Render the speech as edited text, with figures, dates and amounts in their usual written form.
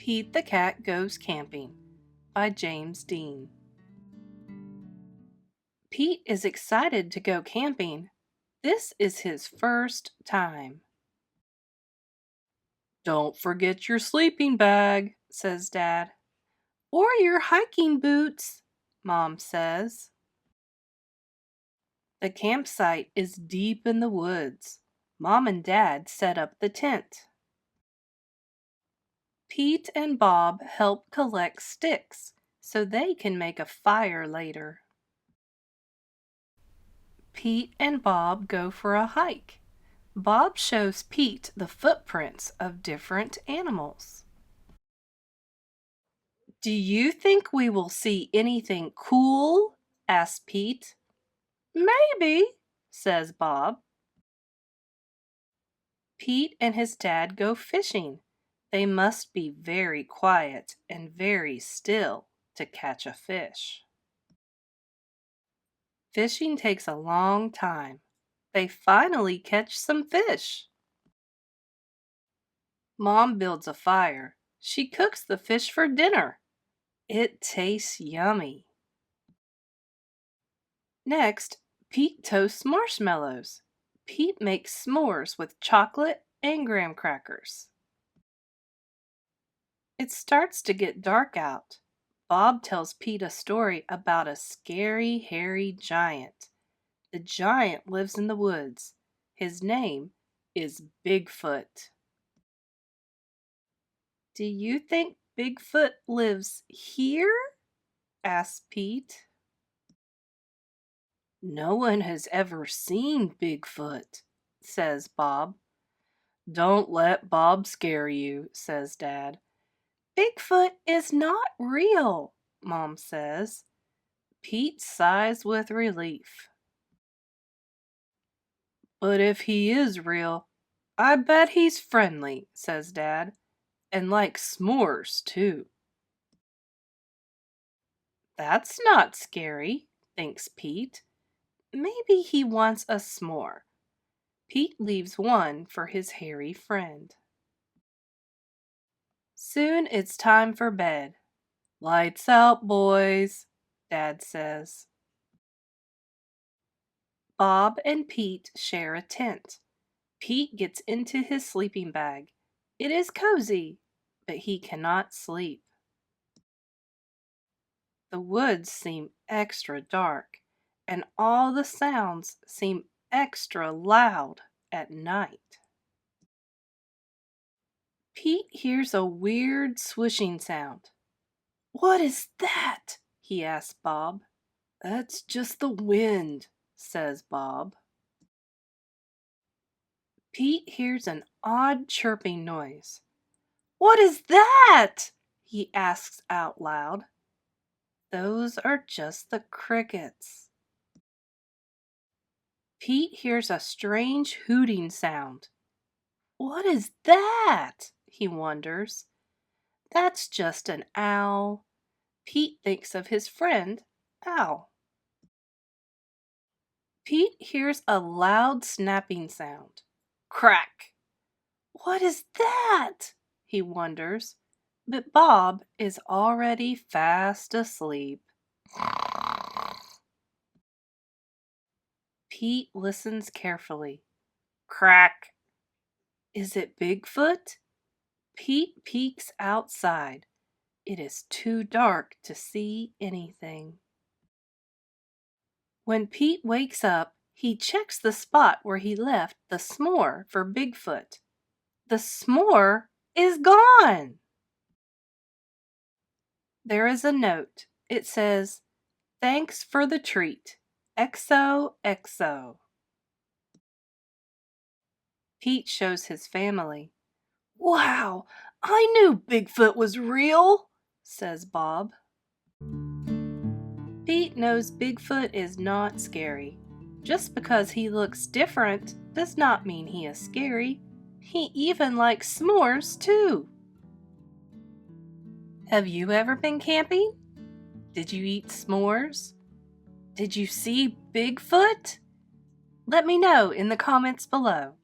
Pete the Cat Goes Camping by James Dean. Pete is excited to go camping. This is his first time. "Don't forget your sleeping bag," says Dad. "Or your hiking boots," Mom says. The campsite is deep in the woods. Mom and Dad set up the tent. Pete and Bob help collect sticks so they can make a fire later. Pete and Bob go for a hike. Bob shows Pete the footprints of different animals. "Do you think we will see anything cool?" asks Pete. "Maybe," says Bob. Pete and his dad go fishing. They must be very quiet and very still to catch a fish. Fishing takes a long time. They finally catch some fish. Mom builds a fire. She cooks the fish for dinner. It tastes yummy. Next, Pete toasts marshmallows. Pete makes s'mores with chocolate and graham crackers. It starts to get dark out. Bob tells Pete a story about a scary, hairy giant. The giant lives in the woods. His name is Bigfoot. "Do you think Bigfoot lives here?" asks Pete. "No one has ever seen Bigfoot," says Bob. "Don't let Bob scare you," says Dad. "Bigfoot is not real," Mom says. Pete sighs with relief. "But if he is real, I bet he's friendly," says Dad, "and likes s'mores too." "That's not scary," thinks Pete. Maybe he wants a s'more. Pete leaves one for his hairy friend. Soon it's time for bed. "Lights out, boys," Dad says. Bob and Pete share a tent. Pete gets into his sleeping bag. It is cozy, but he cannot sleep. The woods seem extra dark, and all the sounds seem extra loud at night. Pete hears a weird swishing sound. "What is that?" he asks Bob. "That's just the wind," says Bob. Pete hears an odd chirping noise. "What is that?" he asks out loud. Those are just the crickets. Pete hears a strange hooting sound. "What is that?" he wonders. That's just an owl. Pete thinks of his friend, Owl. Pete hears a loud snapping sound. Crack! "What is that?" he wonders, but Bob is already fast asleep. Pete listens carefully. Crack! Is it Bigfoot? Pete peeks outside. It is too dark to see anything. When Pete wakes up, he checks the spot where he left the s'more for Bigfoot. The s'more is gone! There is a note. It says, "Thanks for the treat. XOXO." Pete shows his family. "Wow, I knew Bigfoot was real," says Bob. Pete knows Bigfoot is not scary. Just because he looks different does not mean he is scary. He even likes s'mores too. Have you ever been camping? Did you eat s'mores? Did you see Bigfoot? Let me know in the comments below.